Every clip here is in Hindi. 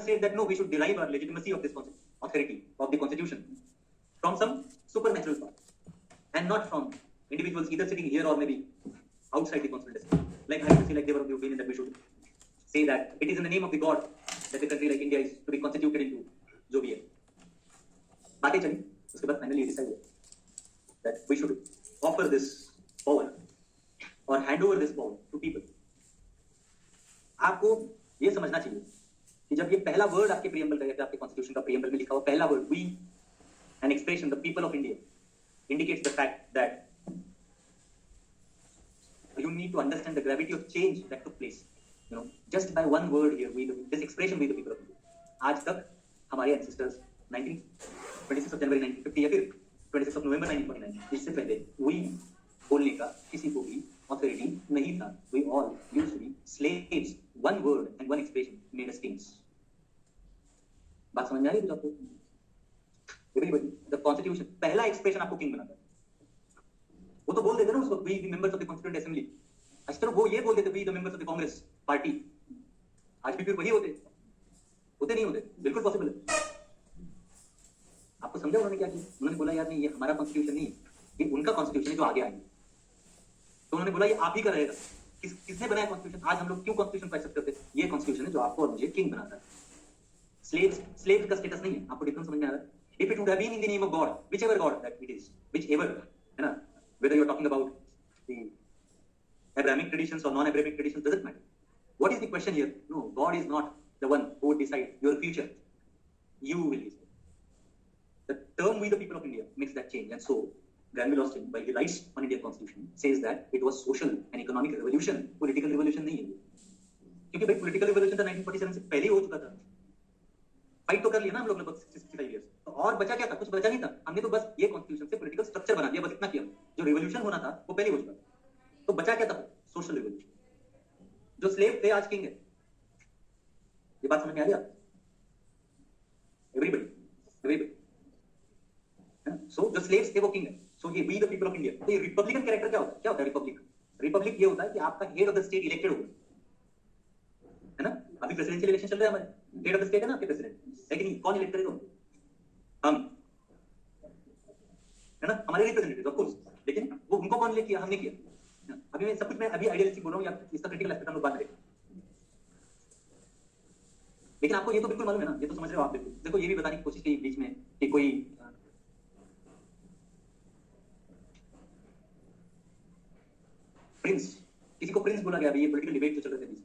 said that no, we should derive our legitimacy of this authority of the constitution from some supernatural power and not from individuals either sitting here or maybe outside the constitution. Like I would say, like they were of the opinion that we should say that it is in the name of the God that a country like India is to be constituted into जो भी है. बातें चली, उसके बाद finally decided that we should offer this power or hand over this power to people. आपको ये समझना चाहिए कि जब ये पहला वर्ड आपके प्रीएम्बल का या आपके कॉन्स्टिट्यूशन का प्रीएम्बल में लिखा हुआ पहला word we an expression the people of India indicates the fact that you need to understand the gravity of change that took place. You know, just by one word here, this expression, we the people of India. आज तक हमारे ancestors 26 of January 1950 या फिर 26 of November 1949 इससे पहले we बोलने का किसी को भी authority नहीं था. We all used to be slaves. One word and one expression made us kings. बात समझ में आ रही है आपको? Everybody, the constitution पहला expression आपको king बनाता है. वो तो बोल देते ना उसको we the members of the constituent assembly. अच्छी तरह वो ये बोल देते we the members of the Congress party. आज भी फिर वही होते नहीं होते बिल्कुल पॉसिबल है. आपको समझा उन्होंने क्या किया? उन्होंने बोला यार नहीं ये हमारा कॉन्स्टिट्यूशन नहीं ये उनका कॉन्स्टिट्यूशन है जो आगे आएंगे. तो उन्होंने बोला ये आप ही का रहेगा. किसने बनाया कॉन्स्टिट्यूशन? आज हम लोग क्यों कॉन्स्टिट्यूशन को एक्सेप्ट करते हैं? ये कॉन्स्टिट्यूशन है जो आपको और मुझे किंग बनाता है. स्लेव्स का स्टेटस नहीं है. आपको डिफरेंस समझ में आ रहा है? If it would have been in the name of God, whichever God that it is, whichever, है ना, whether you are talking about the Abrahamic traditions or non-Abrahamic traditions, doesn't matter. What is the question here? No, God is not the one who would decide your future. You will decide. The term "we the people of India" makes that change, and so Granville Austin, by he writes on Indian Constitution, says that it was social and economic revolution, political revolution नहीं है. क्योंकि भाई political revolution तो 1947 से पहले ही हो चुका था. फाइट तो कर लिया ना हम लोग लगभग 65 इयर्स. तो और बचा क्या था? कुछ बचा नहीं था. हमने तो बस ये कॉन्स्टिट्यूशन से पॉलिटिकल स्ट्रक्चर बना दिया, बस इतना किया. जो रिवॉल्यूशन होना था वो पहले हो चुका. तो बचा क्या था? Social revolution. जो स्लेव थे आज किंग है. ये बात समझ में आ रही है? एवरीबॉडी सो जो स्लेव्स थे वो किंग है. सो ये we the people of India. तो ये रिपब्लिकन कैरेक्टर क्या होता है? रिपब्लिक ये होता है कि आपका head of the state elected होगा, है ना. अभी प्रेसिडेंशियल इलेक्शन चल रहा है हमारे. हेड ऑफ द स्टेट है ना आपके प्रेसिडेंट, है कि नहीं? कौन इलेक्ट करेगा? हम, है ना, हमारे रिप्रेजेंटेटिव ऑफ कोर्स. लेकिन वो उनको कौन इलेक्ट किया? हमने किया. अभी मैं सब कुछ मैं अभी आइडियलिस्टिक बोल रहा हूँ या इसका क्रिटिकल एस्पेक्ट हम लोग बात करें. लेकिन आपको ये तो बिल्कुल मालूम है ना, ये तो समझ रहे हो आप बिल्कुल. देखो ये भी बताने की कोशिश की बीच में कि कोई प्रिंस, किसी को प्रिंस बोला गया. अभी ये पॉलिटिकल डिबेट जो चल रहे थे बीच,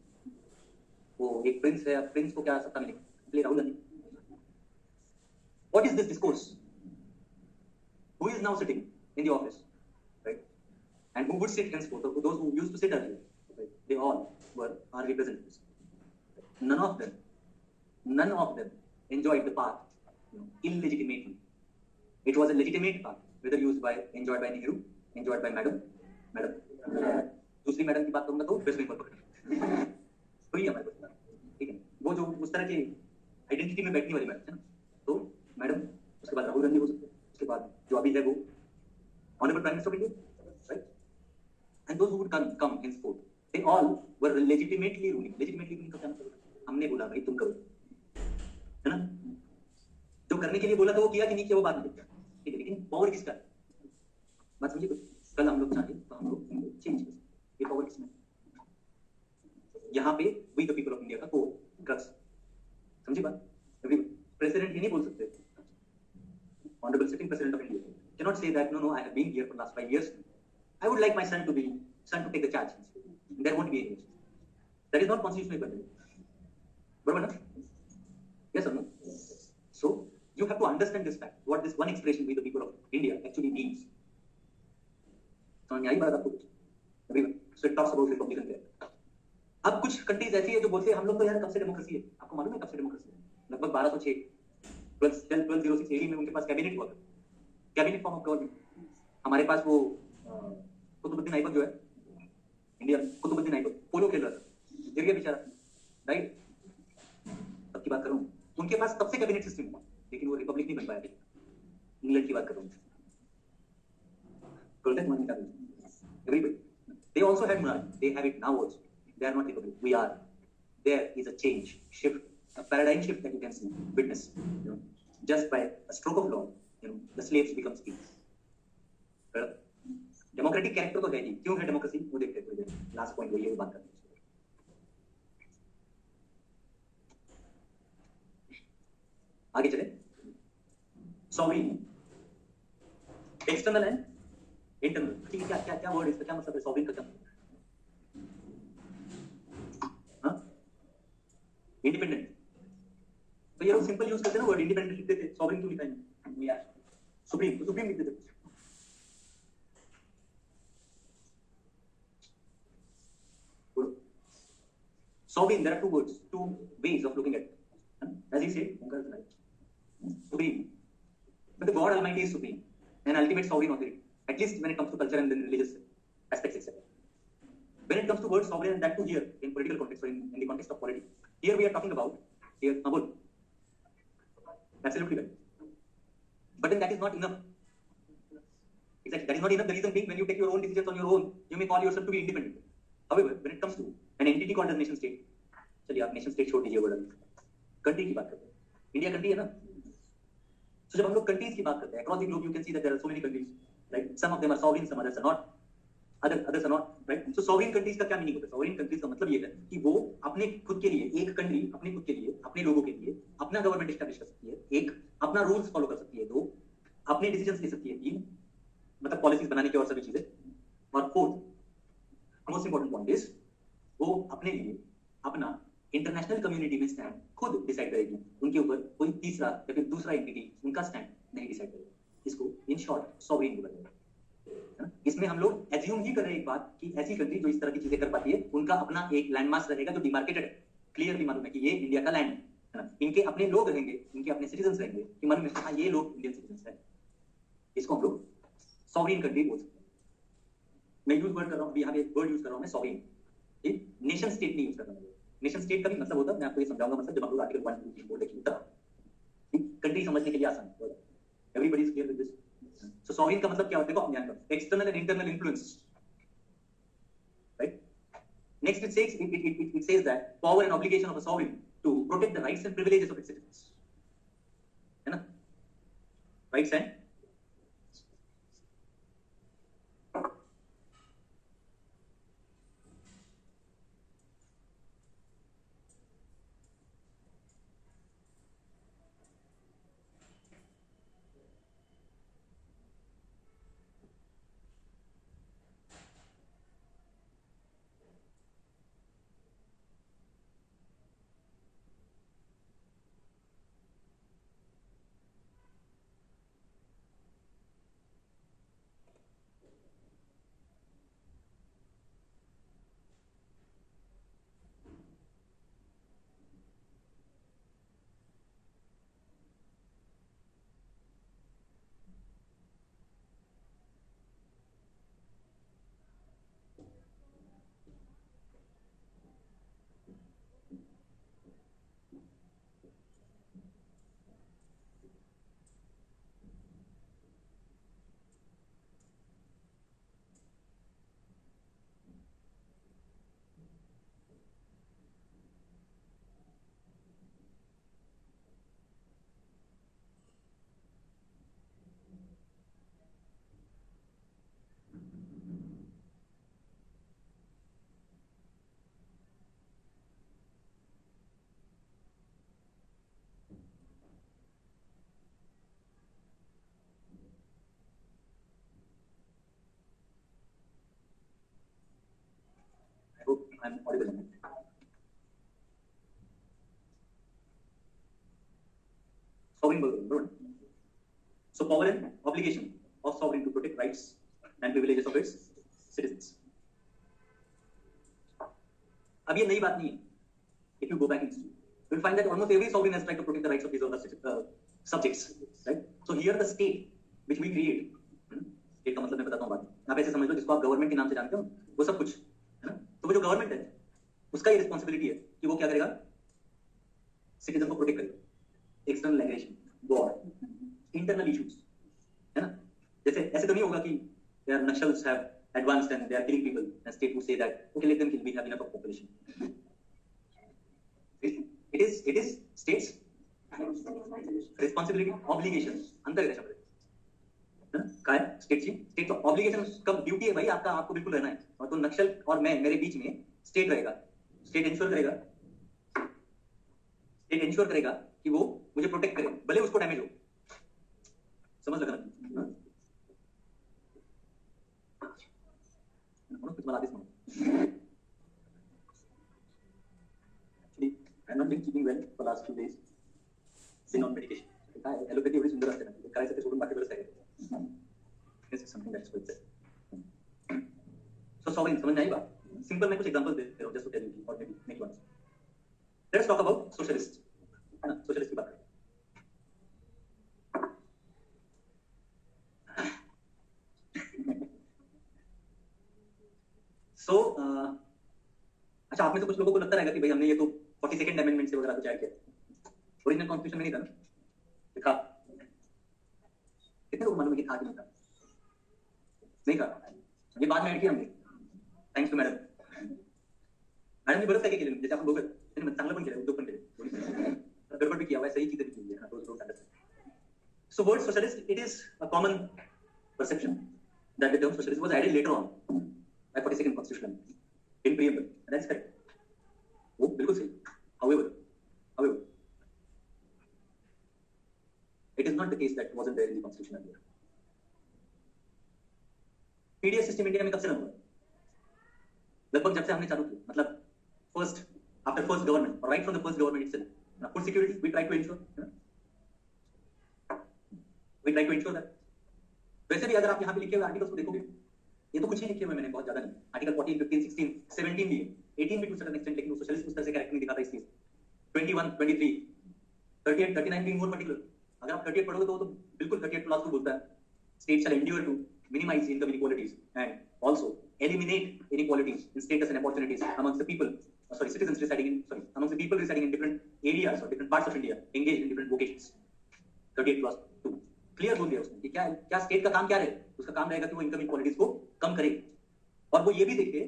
वो एक प्रिंस है. प्रिंस को क्या सत्ता मिलेगी? Rahul Gandhi. What is this discourse? Who is now sitting in the office, right? And who would sit henceforth? Or those who used to sit earlier, right? They all were our representatives. None of them enjoyed the path, illegitimately. It was a legitimate path, whether enjoyed by Nehru, enjoyed by Madam. दूसरी मैडम की बात करूंगा तो वेस्ट बंगाल पकड़ तो ही हमारे पास, ठीक है. वो जो उस तरह के आइडेंटिटी में बैठने वाली मैडम है ना, तो मैडम. उसके बाद राहुल गांधी हो सकते हैं. उसके बाद जो अभी है वो honourable prime minister of India, right. And those who would come henceforth, they all were legitimately ruling. का क्या मतलब? हमने बोला भाई तुम करो, है ना. जो करने के लिए बोला था वो किया कि नहीं किया वो बात नहीं, ठीक है. लेकिन पावर किसका? बात समझिए. कुछ कल हम लोग चाहे तो हम लोग चेंज कर सकते. ये पावर किसमें? यहाँ पे we the people of India का कोर क्रक्स. समझी बात? प्रेसिडेंट ये नहीं बोल सकते. Honorable sitting president of India cannot say that no I have been here for last 5 years. I would like my son to take the charge. There won't be any. That is not constitutionally permitted. But no? Yes or no? So you have to understand this fact. What this one expression "we the people of India" actually means. समझ में आई बात आपको? Everyone. So it talks about republican character. अब कुछ कंट्रीज ऐसी है जो बोलते हैं हम लोग तो यार कब से डेमोक्रेसी है. आपको मालूम है कब से डेमोक्रेसी है? लगभग 1206 1206 एडी में उनके पास कैबिनेट हुआ था. Cabinet form of government. हमारे पास वो कुतुबुद्दीन ऐबक जो है इंडिया, कुतुबुद्दीन ऐबक पोलो खेल रहा था, गिर गया बेचारा, राइट. तब की बात कर रहा हूँ. उनके पास तब से कैबिनेट सिस्टम हुआ, लेकिन वो रिपब्लिक नहीं बन पाया. इंग्लैंड की बात कर रहा हूँ. Everybody. They also had monarchy. They have it now also. They are not republic. We are. There is a change, shift a paradigm shift that you can see, witness, just by a stroke of law, the slaves becomes kings. Democratic character तो है ही, क्यों है डेमोक्रेसी वो देखते हैं थोड़ी देर, लास्ट पॉइंट वही है, वो बात करते हैं। आगे चले, सॉवरेन एक्सटर्नल एंड इंटरनल, ठीक है, क्या क्या वर्ड, इसका क्या मतलब है, सॉवरेन का क्या मतलब, हाँ, इंडिपेंडेंट, तो ये लोग सिंपल यूज करते हैं ना वर्ड, इंडिपेंडेंट लिखते थे, सॉवरेन क्यों लिखा है यार, सुप्रीम, तो सुप्रीम लिखते थे। Sovereign, there are two words, two ways of looking at it. As he said, supreme. But the God Almighty is supreme, an ultimate sovereign authority, at least when it comes to culture and then religious aspects, etc. When it comes to word sovereign, and that too here in political context or in the context of politics, here we are talking about here Abul. Absolutely right. But then that is not enough. Exactly, that is not enough. The reason being, when you take your own decisions on your own, you may call yourself to be independent. However, when it comes to an entity called as nation state, चलिए आप नेशन स्टेट छोड़ दीजिए वर्ड, कंट्री की बात करते हैं, इंडिया कंट्री है ना, तो जब हम लोग कंट्रीज की बात करते हैं across the globe, you can see that there are so many countries, right, some of them are sovereign, some others are not, others are not, right. So sovereign countries का क्या मीनिंग होता है, सॉवरेन कंट्रीज का मतलब ये है कि वो अपने खुद के लिए, एक कंट्री अपने खुद के लिए, अपने लोगों के लिए अपना गवर्नमेंट एस्टैब्लिश कर सकती है, एक अपना रूल्स फॉलो कर सकती है, दो अपने डिसीजंस ले सकती है, तीन मतलब पॉलिसीज बनाने की और सभी चीजें, और fourth most important point is वो अपने लिए अपना इंटरनेशनल कम्युनिटी में स्टैंड खुद डिसाइड करेगी, उनके ऊपर कोई तीसरा या फिर दूसरा एंटिटी उनका स्टैंड नहीं डिसाइड करेगा। इसको इन शॉर्ट सॉवरेन बोला जाता है। इसमें हम लोग एज्यूम ही कर रहे हैं एक बात कि ऐसी कंट्री जो इस तरह की चीजें कर पाती है, उनका अपना एक लैंडमार्क रहेगा जो डिमार्केटेड है, क्लियरली मालूम है कि ये इंडिया का लैंड है ना, इनके अपने लोग रहेंगे, इनके अपने सिटीजन रहेंगे, कि मालूम है हाँ ये लोग इंडियन सिटीजन है, इसको हम लोग सॉवरेन कंट्री बोल सकते हैं। मैं यूज वर्ड कर रहा हूँ, यहाँ पे वर्ड यूज कर रहा हूँ मैं सॉवरेन, नेशन स्टेट नहीं यूज करना है। नेशन स्टेट का भी मतलब होता है, मैं आपको ये समझाऊंगा, मतलब जब हम लोग आर्टिकल 1 2 3 4 देखेंगे तब कंट्री समझने के लिए आसान है, everybody is clear with this. So sovereign का मतलब क्या होता है, देखो ध्यान करो, external and internal influence, right. Next it says that power and obligation of a sovereign to protect the rights and privileges of its citizens, है ना, rights and I'm audible. Sovereign. So power and obligation of sovereign to protect rights and privileges of its citizens. अब ये नई बात नहीं है. If you go back in history, you will find that almost every sovereign has tried to protect the rights of his other subjects, right? So here the state which we create, state का मतलब मैं बताता हूँ बात. आप ऐसे समझ लो जिसको आप गवर्नमेंट के नाम से जानते हो, वो सब कुछ है ना. तो वो जो गवर्नमेंट है उसका ये रिस्पॉन्सिबिलिटी है कि वो क्या करेगा, सिटीजन को प्रोटेक्ट करेगा, external aggression, war, internal issues, है ना. जैसे ऐसे तो नहीं होगा कि their nationals have advanced and they are killing people and state would say that okay let them kill, we have enough of population. It is states responsibility obligation अंतर है त्याच्यामध्ये काय स्टेटची स्टेट ऑब्लिगेशन कब ड्यूटी है भाई आपका आपको बिल्कुल रहना है और तो नक्सल और मैं मेरे बीच में स्टेट रहेगा स्टेट इंश्योर करेगा कि वो मुझे प्रोटेक्ट करे भले उसको डैमेज हो समझ लगा ना तुम्हाला आधीच म्हणून actually I have not been keeping well for last few days been on medication काय ॲलोपॅथी एवढी सुंदर असते ना ते करायचं ते सोडून बाकी बरंच आहे this is something that's good so solving समझ में आई बात सिंपल मैं कुछ एग्जांपल देता हूं just to tell you or maybe make you understand let's talk about socialist है ना सोशलिस्ट की बात करें सो अच्छा आप में से कुछ लोगों को लगता रहेगा कि भाई हमने ये तो 42nd अमेंडमेंट से वगैरह कुछ ऐड किया ओरिजिनल कॉन्स्टिट्यूशन में नहीं था ना लिखा कितने लोग मालूम है कि था कि नहीं था नहीं था ये बाद में ऐड किया हमने थैंक्स टू मैडम मैडम ने बरंच काय केलं जैसे आपण बघत त्यांनी चांगलं पण केलं उद्योग पण केले गडबड भी किया हुआ है सही चीजें भी की है those don't understand so word socialist it is a common perception that the term socialist was added later on by 42nd constitution in preamble and that's correct वो बिल्कुल सही however it is not the case that wasn't there in the constitution earlier PDS system India में कब से रन हुआ लगभग जब से हमने चालू किया मतलब first after first government right from the first government itself food security we try to ensure that वैसे भी अगर आप यहाँ पे लिखे हुए आर्टिकल्स को देखोगे ये तो कुछ ही लिखे हुए मैंने बहुत ज्यादा नहीं आर्टिकल 14 15 16 17 भी है 18 भी टू सर्टेन एक्सटेंट लेकिन सोशलिस्ट उस तरह से कैरेक्टर नहीं दिखाता इस चीज 21 23 38 39 बीइंग मोर पर्टिकुलर अगर आप 38 पढ़ोगे तो बिल्कुल 38 क्लास को बोलता है state shall endure to minimize income inequalities and also eliminate inequalities in status and opportunities amongst the people citizens residing in amongst the people residing in different areas or different parts of India engaged in different vocations 38 clause 2 clear बोल दिया उसने कि क्या स्टेट का काम क्या रहेगा उसका काम रहेगा कि वो इनकम इनक्वालिटीज को कम करे और वो ये भी देखे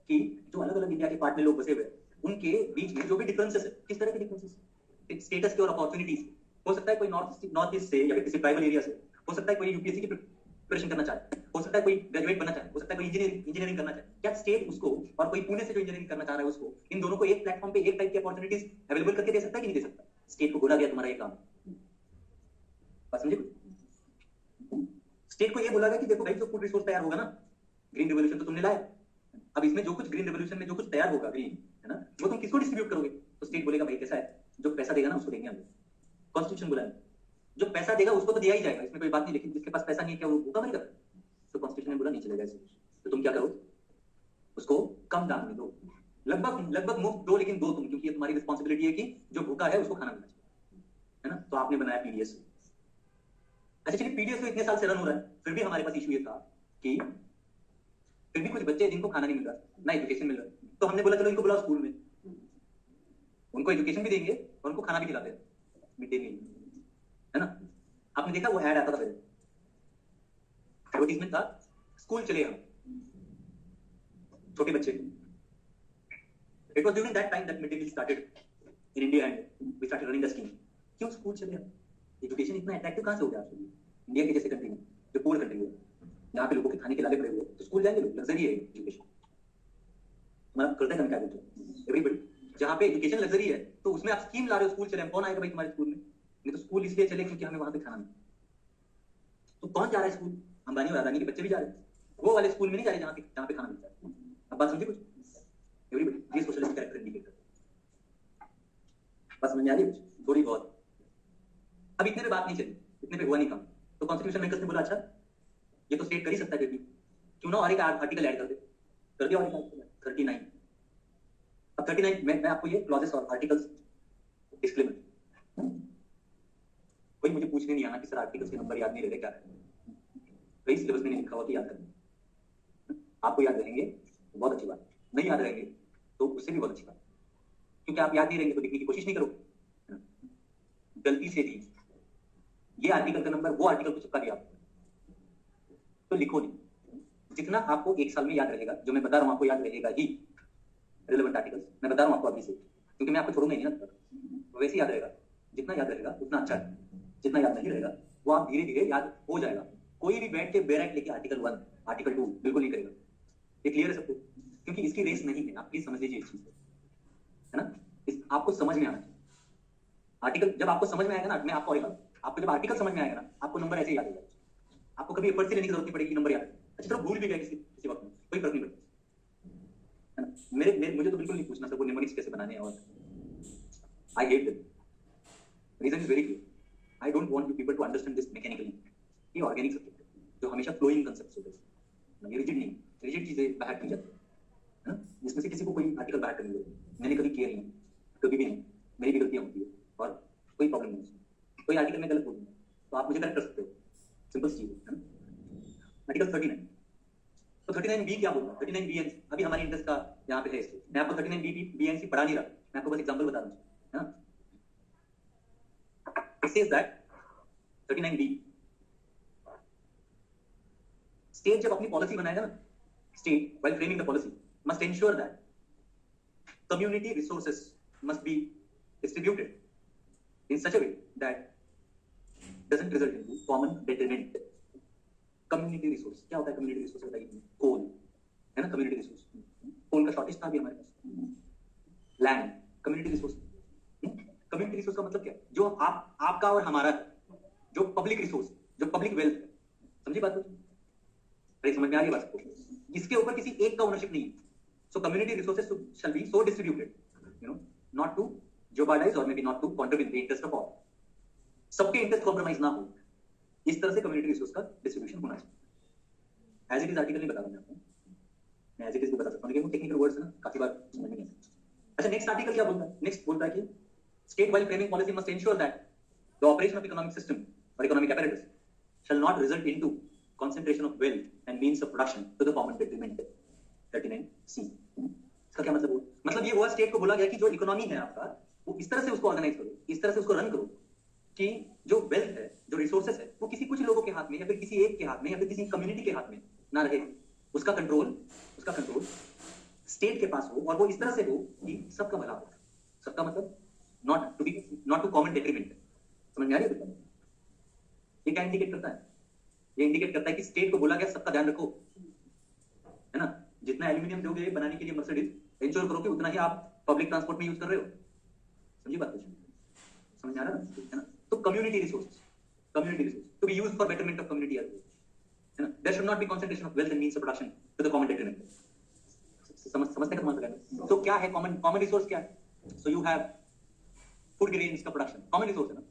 कि जो अलग अलग इंडिया के पार्ट में लोग बसे हुए हैं उनके बीच में जो भी डिफरेंसेस है किस तरह के डिफरेंसेस स्टेटस के और अपॉर्चुनिटीज हो सकता है कोई नॉर्थ ईस्ट से या फिर किसी ट्राइबल एरिया से हो सकता है कोई यूपीएससी की प्रिपरेशन करना चाहे हो सकता है कोई ग्रेजुएट बनना चाहे हो सकता है कोई इंजीनियरिंग करना चाहे क्या स्टेट उसको और कोई पुणे से जो इंजीनियरिंग करना चाह रहा है उसको इन दोनों को एक प्लेटफॉर्म पे एक टाइप की अपॉर्चुनिटीज अवेलेबल करके दे सकता है कि नहीं दे सकता स्टेट को बोला गया तुम्हारा ये काम बात समझे स्टेट को ये बोला गया कि देखो भाई जो फूड रिसोर्स तैयार होगा ना ग्रीन रिवोल्यूशन तो तुमने लाया अब इसमें जो कुछ ग्रीन रिवोल्यूशन में जो कुछ तैयार होगा ग्रीन है ना वो तुम किसको डिस्ट्रीब्यूट करोगे तो स्टेट बोलेगा भाई कैसा है जो पैसा देगा ना उसको देंगे हम कॉन्स्टिट्यूशन बोला जो पैसा देगा उसको तो दिया ही जाएगा इसमें कोई बात नहीं लेकिन जिसके पास पैसा नहीं है क्या वो भूखा मरेगा तो कॉन्स्टिट्यूशन ने बोला नहीं चलेगा ऐसे तो तुम क्या करो उसको कम दाम में दो लगभग मुफ्त दो लेकिन दो तुम क्योंकि तुम्हारी रिस्पॉन्सिबिलिटी है कि जो भूखा है उसको खाना मिलना चाहिए है ना तो आपने बनाया पीडीएस अच्छा चलिए पीडीएस तो इतने साल से रन हो रहा है फिर भी हमारे पास इशू ये था कि फिर भी कुछ बच्चे जिनको खाना नहीं मिल रहा ना एजुकेशन मिल रहा तो हमने बोला चलो इनको बुलाओ स्कूल में उनको एजुकेशन भी देंगे और उनको खाना भी खिलाते हैं मिड डे मील है ना आपने देखा वो ऐड आता था पहले एडवर्टाइजमेंट था स्कूल चले हम छोटे बच्चे it was during that time that mid day meal started in India and we started running the scheme क्यों स्कूल चले हम एजुकेशन इतना अट्रैक्टिव कहां से हो गया इंडिया के जैसे कंट्री में जो पूर कंट्री है यहाँ पे लोगों के खाने के लाले पड़े हुए तो स्कूल जाएंगे लोग लग्जरी है एजुकेशन मतलब करते हैं क्या बोलते हैं एवरीबॉडी जहाँ पे एजुकेशन लग्जरी है तो उसमें आप स्कीम ला रहे हो स्कूल चले कौन आएगा भाई तुम्हारे स्कूल में नहीं तो स्कूल इसलिए चले क्योंकि हमें वहां पे खाना नहीं तो कौन जा रहा है स्कूल अंबानी और अदानी के बच्चे भी जा रहे हैं वो वाले स्कूल में नहीं जा रहे जहाँ पे खाना मिलता है अब बात समझे कुछ एवरीबॉडी ये सोशलिस्ट कैरेक्टर इंडिकेटर बस समझ में आ रही है थोड़ी बहुत अब इतने पे बात नहीं चली इतने पे हुआ नहीं काम तो कॉन्स्टिट्यूशन मेकर्स ने बोला अच्छा ये तो स्टेट कर ही सकता है क्यों ना और एक आर्टिकल ऐड कर दिया आर्टिकल 39 अब 39 मैं आपको ये क्लॉजेस और आर्टिकल्स डिस्क्लेमर कोई मुझे पूछने नहीं आना कि सर आर्टिकल्स के नंबर याद नहीं रहे क्या है कई सिलेबस में नहीं लिखा हुआ कि याद करना आपको याद रहेंगे तो बहुत अच्छी बात नहीं याद रहेंगे तो उससे भी बहुत अच्छी बात क्योंकि आप याद नहीं रहेंगे तो लिखने की कोशिश नहीं करोगे गलती से भी ये आर्टिकल का नंबर वो आर्टिकल को चिपका दिया तो लिखो नहीं जितना आपको एक साल में याद रहेगा जो मैं बता रहा हूं आपको याद रहेगा ही रिलेवेंट आर्टिकल्स मैं बता रहा हूं आपको अभी से क्योंकि मैं आपको छोड़ूंगा ही नहीं ना वैसे याद रहेगा, जितना याद रहेगा उतना अच्छा है, जितना याद नहीं रहेगा वो आप धीरे धीरे याद हो जाएगा। कोई भी बैठ के बेराइट लेके आर्टिकल 1 आर्टिकल 2 बिल्कुल नहीं करेगा। ये क्लियर है सबको? क्योंकि इसकी रेस नहीं है, आप प्लीज समझ लीजिए इस चीज को, है ना? आपको समझ में आना चाहिए आर्टिकल। जब आपको समझ में आएगा ना, मैं आपको और एक बात, आपको जब आर्टिकल समझ में आएगा ना, आपको नंबर ऐसे याद हो जाएगा, आपको कभी एफर्ट से लेने की जरूरत नहीं पड़ेगी नंबर याद है। अच्छा चलो भूल भी गया किसी वक्त में, कोई फर्क नहीं पड़ता, है ना? मुझे तो बिल्कुल नहीं पूछना सर वो निमोनिक्स कैसे बनाने हैं, और I hate this. Reason is very clear, I don't want you people to understand this mechanically. ये ऑर्गेनिक सब्जेक्ट है जो हमेशा फ्लोइंग कांसेप्ट्स होते हैं, ये रिजिड नहीं, रिजिड चीजें बाहर की जाती है ना? जिसमें से किसी को कोई आर्टिकल बाहर करने दो, मैंने कभी किया नहीं, कभी भी नहीं, मेरी भी गलतियां होती है और कोई प्रॉब्लम नहीं है। कोई आर्टिकल में गलत बोलूंगा तो आप मुझे करेक्ट कर सकते हो, सिंपल चीज है ना? आर्टिकल 39, तो 39B क्या बोलता है? 39B अभी हमारे इंटरेस्ट का यहाँ पे है, इसलिए मैं आपको 39B पढ़ा नहीं रहा, मैं आपको बस एग्जांपल बता रहा हूँ, है ना? It says that 39B state जब अपनी पॉलिसी बनाएगा ना, state while framing the policy must ensure that community resources must be distributed in such a way that doesn't result into common detriment. Community resource क्या होता है? कम्युनिटी रिसोर्स होता है कोल, है ना? कम्युनिटी रिसोर्स, कोल का शॉर्टेज था अभी हमारे पास। Land community resource, community resource का मतलब क्या है? जो आपका और हमारा, जो पब्लिक रिसोर्स, जो पब्लिक वेल्थ, समझी बात? अरे समझ में आ रही बात को? इसके ऊपर किसी एक का ओनरशिप नहीं है। So community resources shall be so distributed, you know, not to jeopardize or maybe not to contribute the interest of all. सबके इंटरेस्ट कॉम्प्रोमाइज ना हो, इस तरह से कम्युनिटी रिसोर्स का डिस्ट्रीब्यूशन होना चाहिए। एज इट इज आर्टिकल नहीं बता रहा मैं आपको, मैं एज इट इज भी बता सकता हूँ, लेकिन वो टेक्निकल वर्ड्स है ना, काफी बार समझ नहीं आता। अच्छा नेक्स्ट आर्टिकल क्या बोलता है? नेक्स्ट बोलता है कि state while framing policy must ensure that the operation of economic system और economic apparatus shall not result into concentration of wealth and means of production to the common detriment. 39C इसका क्या मतलब हुआ? मतलब ये हुआ स्टेट को बोला गया कि जो इकोनॉमी है आपका, वो इस तरह से उसको ऑर्गेनाइज करो, इस तरह से उसको रन करो कि जो वेल्थ है, जो रिसोर्सेस है, वो किसी कुछ लोगों के हाथ में या फिर किसी एक के हाथ में या फिर किसी कम्युनिटी के हाथ में ना रहे। उसका कंट्रोल स्टेट के पास हो और वो इस तरह से हो कि सबका भला हो। सबका मतलब नॉट टू कॉमन डेट्रीमेंट। समझ में आ रही है? ये क्या इंडिकेट करता है? ये इंडिकेट करता है कि स्टेट को बोला गया सबका ध्यान रखो, है ना? जितना एल्यूमिनियम दोगे बनाने के लिए मर्सिडीज, इंश्योर करो कि उतना ही आप पब्लिक ट्रांसपोर्ट में यूज कर रहे हो। समझी बात? समझ आ रहा है ना? तो community resource to be used for betterment of community as well, है ना? There should not be concentration of wealth and means of production to the common detriment. समझते का मतलब तो क्या है कॉमन रिसोर्स? क्या है? So you have food grains का प्रोडक्शन, कॉमन रिसोर्स है ना?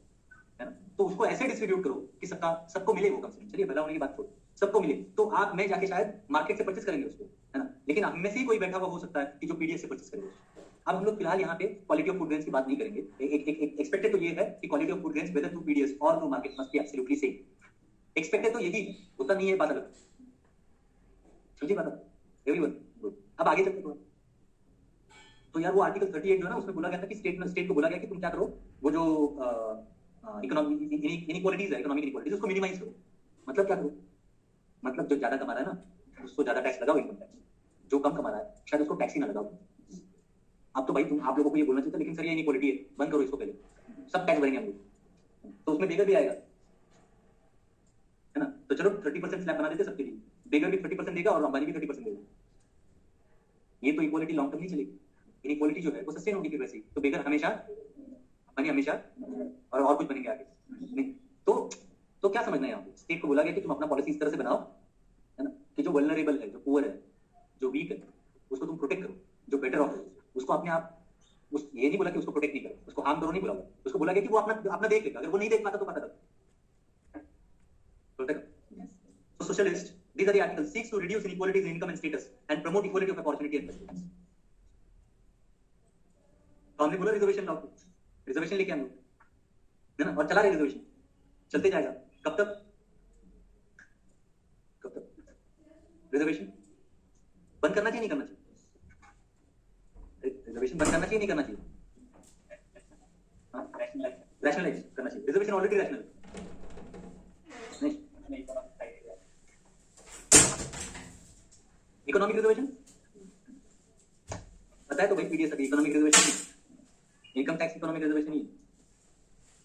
तो उसको ऐसे डिस्ट्रीब्यूट करो कि सबको मिले वो, कम से कम चलिए भला होने की बात छोड़, सबको मिले। तो आप मैं जाके शायद मार्केट से परचेस करेंगे उसको, है ना? लेकिन हम में से ही कोई बैठा हुआ हो सकता है कि जो पीडीएस से परचेस करेंगे। अब हम लोग फिलहाल यहाँ पे क्वालिटी ऑफ फूड ग्रेन्स की बात नहीं करेंगे। एक एक्सपेक्टेड तो ये है कि quality of food grains whether through PDS or through market must be absolutely same. Expected तो यही, होता नहीं है, बात अलग। समझिए बात? Everyone good. अब आगे चलते हैं। तो यार वो आर्टिकल 38 जो है ना, उसमें बोला गया था कि स्टेट को बोला गया कि तुम क्या करो, वो जो इकोनॉमिक इनइक्वालिटीज है, इकोनॉमिक इनइक्वालिटीज, उसको मिनिमाइज करो। मतलब क्या करो? मतलब जो ज्यादा कमा रहा है ना उसको ज्यादा टैक्स लगाओ, इनकम टैक्स। जो कम कमा रहा है शायद उसको टैक्स ही ना लगाओ। अब तो भाई आप लोगों को ये बोलना चाहिए था, लेकिन सर ये इनइक्वालिटी है, बंद करो इसको, पहले सब टैक्स भरेंगे हम लोग, तो उसमें बेगर भी आएगा, है ना? तो चलो 30% स्लैब बना देते सबके लिए, बेगर भी 30% देगा और अंबानी भी 30% देगा। ये तो इक्वालिटी लॉन्ग टर्म नहीं चलेगी। इनइक्वालिटी जो है वो सस्टेन होगी फिर वैसे ही। तो बेगर हमेशा, अंबानी हमेशा, और कुछ बनेंगे आगे नहीं। तो क्या समझना है यहाँ पे? स्टेट को बोला गया कि तुम अपना पॉलिसी इस तरह से बनाओ, है ना, कि जो वल्नरेबल है, जो पुअर है, जो वीक है, उसको तुम प्रोटेक्ट करो। जो बेटर ऑफ है उसको अपने आप, ये नहीं बोला कि उसको प्रोटेक्ट नहीं करो, उसको हार्म करो नहीं बोला, उसको बोला गया कि वो अपना देख लेगा। अगर वो नहीं देख पाता तो पता लगा। So socialist, these are the articles, seeks to reduce inequalities in income and status and promote equality of opportunity and facilities. तो हमने बोला रिजर्वेशन लाओ, रिजर्वेशन लेके हम लोग, है ना? और चला रहे रिजर्वेशन, चलते जाएगा। कब तक रिजर्वेशन बंद करना चाहिए, नहीं करना चाहिए? रिजर्वेशन बंद करना चाहिए, नहीं करना चाहिए? रैशनलाइज करना चाहिए। रिजर्वेशन ऑलरेडी रैशनल नहीं। इकोनॉमिक रिजर्वेशन पता है तो भाई, पीडीएस अभी इकोनॉमिक रिजर्वेशन नहीं, इनकम टैक्स इकोनॉमिक रिजर्वेशन नहीं।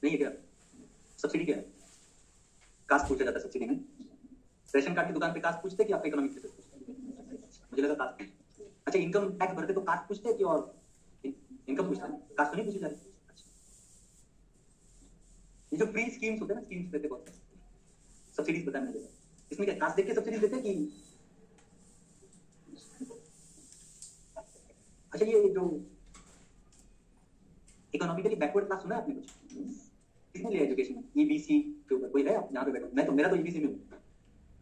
नहीं है क्या? सब्सिडी क्या है? कास्ट पूछा जाता है सब्सिडी में। रेशन कार्ड की दुकान पे कास्ट पूछते कि आपका इकोनॉमिक स्टेटस पूछते? मुझे लगा कास्ट पूछते। अच्छा, इनकम टैक्स भरते तो कास्ट पूछते कि और इनकम पूछते हैं? कास्ट तो नहीं पूछी जा रही। अच्छा, ये जो फ्री स्कीम्स होते हैं ना, स्कीम्स देते बहुत सब्सिडीज बताया मैंने, इसमें क्या कास्ट देख के सब्सिडीज देते कि? अच्छा, ये जो इकोनॉमिकली बैकवर्ड क्लास सुना है आपने कुछ? किसने लिया एजुकेशन ईबीसी के ऊपर? कोई है आप यहाँ पे बैठो? मैं तो, मेरा तो ईबीसी में हूँ।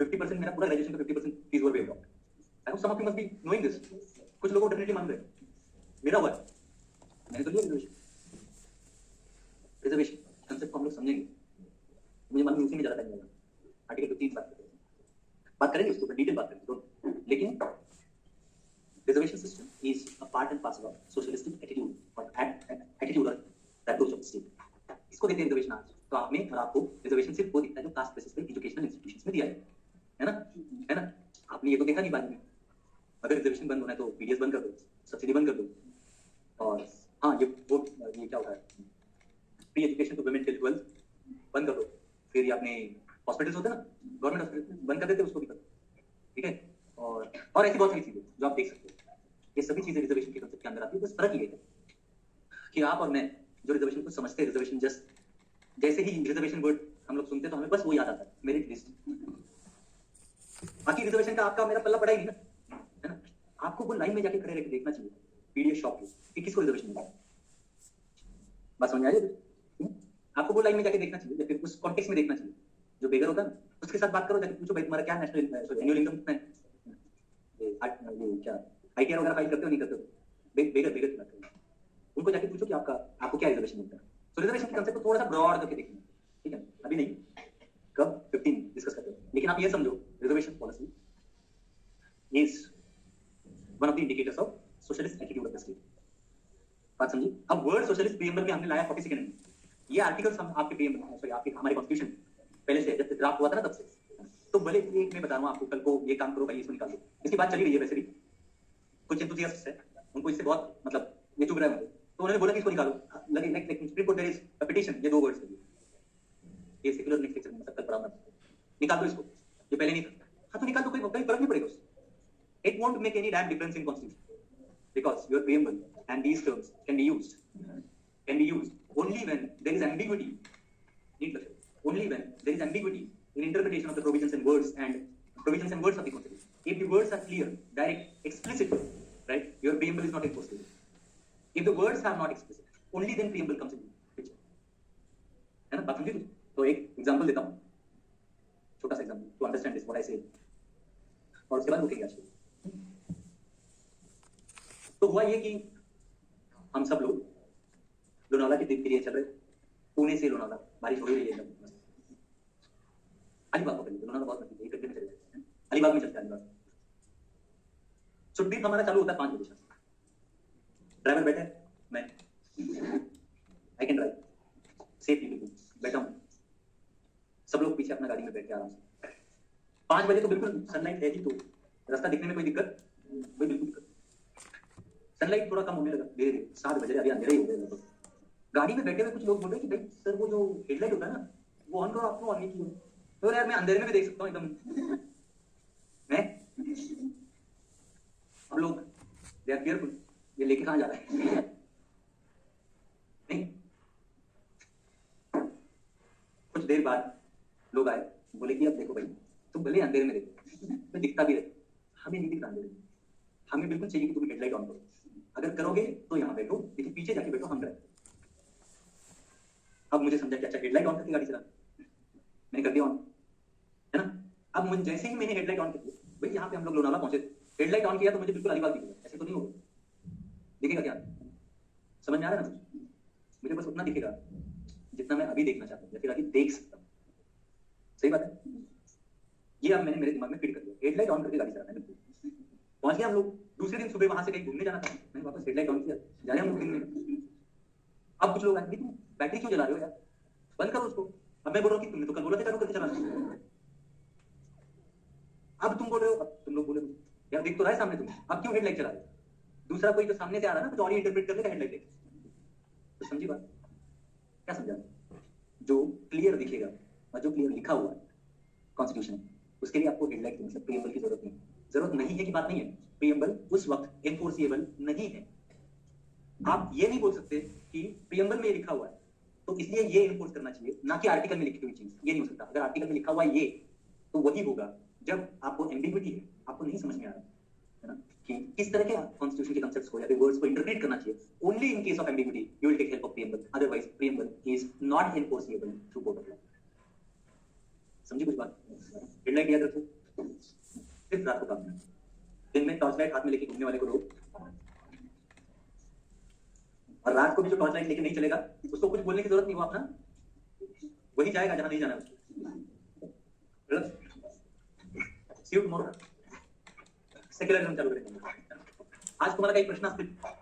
50% मेरा पूरा ग्रेजुएशन का 50% fees were waived off. I hope some of you must be knowing this. कुछ लोगों को डेफिनेटली मालूम है। मेरा हुआ है, मैंने तो लिया रिजर्वेशन। रिजर्वेशन कंसेप्ट को हम लोग समझेंगे, मुझे मालूम उसी में ज्यादा टाइम लगेगा। आर्टिकल 15 बात करेंगे, उसके ऊपर डिटेल बात करेंगे दोनों। लेकिन reservation system is a part and parcel of socialistic attitude और एटीट्यूड और अप्रोच ऑफ स्टेट। इसको देते हैं रिजर्वेशन आज। तो आपने और आपको रिजर्वेशन सिर्फ वो दिखता है जो कास्ट बेसिस पे एजुकेशनल इंस्टीट्यूशंस में दिया है ना? है ना? आपने ये तो देखा नहीं बाद में। अगर रिजर्वेशन बंद होना है तो पीडीएस बंद कर दो, सब्सिडी बंद कर दो, और हाँ ये क्या होता है, free education to women till 12 बंद कर दो। फिर ये अपने हॉस्पिटल्स होते हैं ना, गवर्नमेंट हॉस्पिटल बंद कर देते, उसको भी कर दो, ठीक है? और ऐसी बहुत सारी चीजें जो आप देख सकते हो, ये सभी चीजें रिजर्वेशन के कंसेप्ट के अंदर आती है। बस फर्क ये है कि आप और मैं जो रिजर्वेशन को समझते हैं, रिजर्वेशन जस्ट जैसे ही रिजर्वेशन वर्ड हम लोग सुनते हैं तो हमें बस वो याद आता है, मेरिट लिस्ट। बाकी रिजर्वेशन का आपका मेरा पल्ला पड़ा ही नहीं ना, है ना? आपको वो लाइन में जाके खड़े रहकर देखना चाहिए पीडीएफ शॉप कि किसको रिजर्वेशन मिला है। बात समझ आ रही है? आपको वो लाइन में जाके देखना चाहिए, या फिर उस कॉन्टेक्स्ट में देखना चाहिए। जो बेगर होता है ना, उसके साथ बात करो, जाके पूछो भाई तुम्हारा क्या नेशनल एनुअल इनकम कितना है, ये क्या आईटीआर वगैरह फाइल करते हो नहीं करते हो? बेगर बेगर की बात करो, उनको जाके पूछो कि आपको क्या रिजर्वेशन मिलता है। तो रिजर्वेशन के कंसेप्ट को थोड़ा सा ब्रॉड करके देखना, ठीक है? अभी नहीं, कब 15 डिस्कस करते हैं। लेकिन आप ये समझो, reservation policy is one of the indicators of socialist attitude of the state. बात समझी? अब वर्ड सोशलिस्ट प्रीएम्बल में हमने लाया 40 सेकंड में। ये आर्टिकल्स हम आपके प्रीएम्बल, सॉरी आपके हमारे कॉन्स्टिट्यूशन पहले से जब ड्राफ्ट हुआ था ना तब से। तो भले एक मैं बता रहा हूँ आपको, कल को ये काम करो भाई, इसको निकाल दो, इसकी बात चली रही है वैसे भी। कुछ एंथुसियास्ट्स है, उनको इससे बहुत मतलब ये चुभ रहा है मुझे, तो उन्होंने बोला कि इसको निकालो। लगे like Supreme Court there is a petition, ये दो वर्ड्स है, ये सेक्युलर नेक्स्ट लेक्चर में सब पढ़ा मैं। निकाल दो इसको, ये पहले नहीं था। हाँ तो निकाल दो, कोई फर्क नहीं पड़ेगा उससे। It won't make any damn difference in constitution because your preamble and these terms can be used only when there is ambiguity. Only when there is ambiguity in interpretation of the provisions and words of the constitution. If the words are clear, direct, explicit, right, your preamble is not impossible. If the words are not explicit, only then preamble comes into picture. है ना? बात समझी? तो एक एग्जांपल देता हूँ, छोटा सा example to understand this what I say, और उसके बाद रुकेंगे आज के। तो हुआ ये कि हम सब लोग लोनावाला के दिन के लिए चल रहे, पुणे से लोनावाला, बारिश हो रही है एकदम। अलीबाग पकड़ लीजिए, लोनावाला बहुत नजदीक है, 1 घंटे में चले जाते हैं। अलीबाग में चलते हैं, अलीबाग। सो ट्रिप हमारा चालू होता है 5 बजे से। ड्राइवर बैठे, मैं आई कैन ड्राइव सेफली, बिल्कुल बैठा हूँ, सब लोग पीछे अपना गाड़ी में बैठ के आराम से। 5 बजे तो बिल्कुल सनलाइट है ही, तो रास्ता दिखने में कोई दिक्कत, कोई बिल्कुल दिक्कत। सनलाइट थोड़ा कम होने लगा धीरे धीरे, 7 बजे, अभी अंधेरा ही हो गया लगभग। गाड़ी में बैठे हुए कुछ लोग बोल रहे कि भाई सर वो जो हेडलाइट होता है ना, वो ऑन करो, आपको ऑन नहीं किया। तो यार मैं अंधेरे में भी देख सकता हूँ एकदम। मैं हम लोग दे आर केयरफुल, ये लेके कहाँ जा रहा है? नहीं, कुछ देर बाद लोग आए, बोले कि अब देखो भाई, तुम भले अंधेरे में देखो, तो दिखता भी रहे, हमें नहीं दिखता अंधेरे में, हमें बिल्कुल चाहिए कि तुम हेडलाइट ऑन करो। अगर करोगे तो यहाँ बैठो, लेकिन पीछे जाके बैठो, हम ड्राइव। अब मुझे समझा कि अच्छा हेडलाइट ऑन करके गाड़ी चला, मैंने कर दिया ऑन, है ना? अब मुझे जैसे ही मैंने हेडलाइट ऑन कर दिया, भाई यहाँ पे हम लोग लोनावाला पहुंचे, हेडलाइट ऑन किया तो मुझे बिल्कुल अलीबाग दिखेगा, ऐसे तो नहीं होगा। दिखेगा क्या? समझ में आ रहा है ना? मुझे बस उतना दिखेगा जितना मैं अभी देखना चाहता हूँ, या फिर अभी देख सकता हूँ। सही बात है? ये अब मैंने मेरे दिमाग में फिट कर दिया, हेडलाइट ऑन करके गाड़ी चलाना है। पहुंच गया हम लोग। दूसरे दिन सुबह वहां से कहीं घूमने जाना था, मैंने वापस हेडलाइट ऑन किया, जा रहे हम लोग दिन में। अब कुछ लोग आए, तुम बैटरी क्यों जला रहे हो यार, बंद करो उसको। अब मैं बोल रहा हूँ कि तुमने तो कल बोला था चालू करके चलाना, अब तुम बोल रहे हो, अब तुम लोग बोले यार देख तो रहा है सामने, तुम अब क्यों हेडलाइट चला रहे हो? दूसरा कोई जो सामने से आ रहा है ना, कुछ और ही इंटरप्रेट कर लेगा हेडलाइट देख। तो समझी बात? क्या समझा? जो क्लियर दिखेगा और जो क्लियर लिखा हुआ है कॉन्स्टिट्यूशन में, उसके लिए आपको हेडलाइन मतलब प्रीएम्बल की जरूरत नहीं है कि बात नहीं है। प्रीएम्बल उस वक्त एनफोर्सिएबल नहीं है। आप ये नहीं बोल सकते कि प्रीएम्बल में लिखा हुआ है तो इसलिए ये एनफोर्स करना चाहिए, ना कि आर्टिकल में लिखी हुई चीज। ये नहीं हो सकता। अगर आर्टिकल में लिखा हुआ है ये, तो वही होगा जब आपको एम्बिग्विटी है, आपको नहीं समझ में आ रहा है ना कि किस तरह के कॉन्स्टिट्यूशन के कांसेप्ट्स को या फिर वर्ड्स को इंटरप्रेट करना चाहिए। Only in case of ambiguity you will take help of preamble, otherwise preamble is not enforceable through court of law. समझी कुछ बात? हेडलाइन याद रखो, सिर्फ रात को काम करना। दिन में टॉर्च लाइट हाथ में लेके घूमने वाले को रोक, और रात को भी जो टॉर्च लाइट लेके नहीं चलेगा उसको कुछ बोलने की जरूरत नहीं, वो अपना वही जाएगा जहां नहीं जाना है उसको। सी यू टुमारो। सेक्युलरिज्म चालू करेंगे। आज तुम्हारा काही प्रश्न असतील